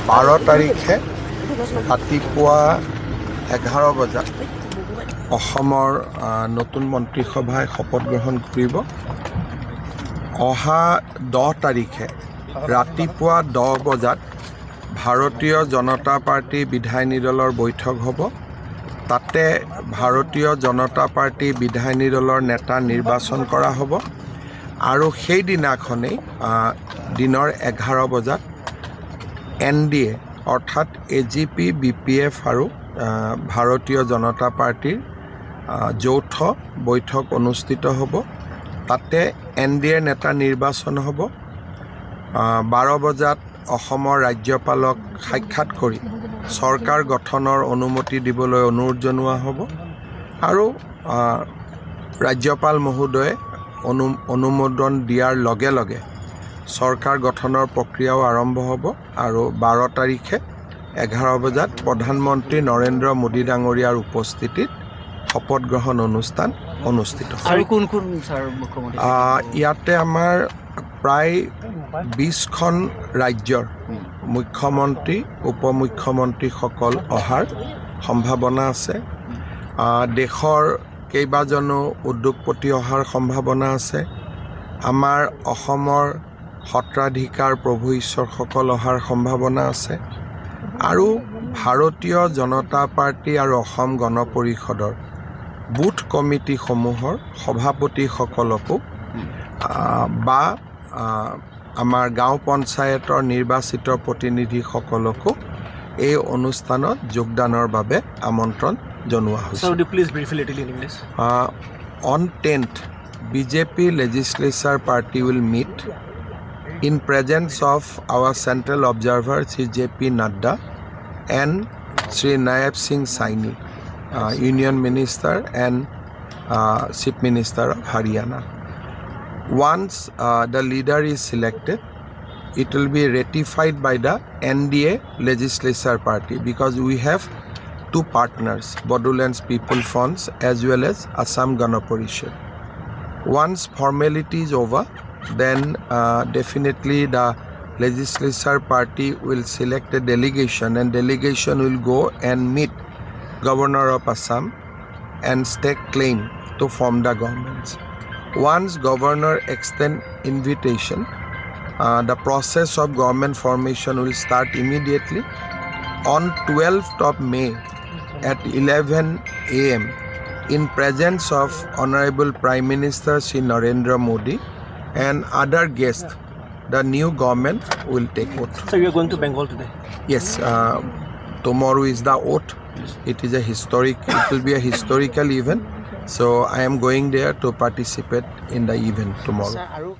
12 তাৰিখে ৰাতিপুৱা 11 বজাত অসমৰ নতুন মন্ত্ৰীসভাই শপত গ্ৰহণ কৰিব। অহা 10 তাৰিখে ৰাতিপুৱা 10 বজাত ভাৰতীয় জনতা পাৰ্টি বিধায়িনী দলৰ বৈঠক হ'ব। তাতে ভাৰতীয় জনতা পাৰ্টি বিধায়িনী দলৰ নেতা নিৰ্বাচন কৰা হ'ব আৰু সেইদিনাখনেই দিনৰ 11 বজাত NDA অৰ্থাৎ AGP, BPF আৰু ভাৰতীয় জনতা পাৰ্টিৰ যৌথ বৈঠক অনুষ্ঠিত হ'ব। তাতে NDA নেতা নিৰ্বাচন হ'ব। 12 বজাত অসমৰ ৰাজ্যপালক সাক্ষাৎ কৰি চৰকাৰ গঠনৰ অনুমতি দিবলৈ অনুৰোধ জনোৱা হ'ব আৰু ৰাজ্যপাল মহোদয়ে অনুমোদন দিয়াৰ লগে লগে চৰকাৰ গঠনৰ প্ৰক্ৰিয়াও আৰম্ভ হ'ব আৰু 12 তাৰিখে 11 বজাত প্ৰধানমন্ত্ৰী নৰেন্দ্ৰ মোদী ডাঙৰীয়াৰ উপস্থিতিত শপত গ্ৰহণ অনুষ্ঠান অনুষ্ঠিত হ'ব। আৰু কোন কোন ছাৰ মুখ্যমন্ত্ৰী? ইয়াতে আমাৰ প্ৰায় 20খন ৰাজ্যৰ মুখ্যমন্ত্ৰী উপমুখ্যমন্ত্ৰীসকল অহাৰ সম্ভাৱনা আছে। দেশৰ কেইবাজনো উদ্যোগপতি অহাৰ সম্ভাৱনা আছে। আমাৰ অসমৰ সত্ৰাধিকাৰ প্ৰভু ঈশ্বৰসকল অহাৰ সম্ভাৱনা আছে আৰু ভাৰতীয় জনতা পাৰ্টি আৰু অসম গণ পৰিষদৰ বুথ কমিটিসমূহৰ সভাপতিসকলকো বা আমাৰ গাঁও পঞ্চায়তৰ নিৰ্বাচিত প্ৰতিনিধিসকলকো এই অনুষ্ঠানত যোগদানৰ বাবে আমন্ত্ৰণ জনোৱা হৈছে। So would you please brief a little in English? On 10th, BJP legislature party will meet in presence of our central observer Sri JP Nadda and Sri Naib Singh Saini, Union Minister and Chief Minister of Haryana. Once the leader is selected, it will be ratified by the NDA legislature party because we have two partners, Bodoland's People Fronts as well as Assam Gana Parishad. Once formality is over, then definitely the legislature party will select a delegation and delegation will go and meet Governor of Assam and stake claim to form the governments. Once governor extend invitation, the process of government formation will start immediately. On 12th of May at 11 AM, in presence of Honorable Prime Minister Sri Narendra Modi and other guests, the new government will take oath. So you are going to Bengal today? Yes, tomorrow is the oath. It will be a historical event. So I am going there to participate in the event tomorrow.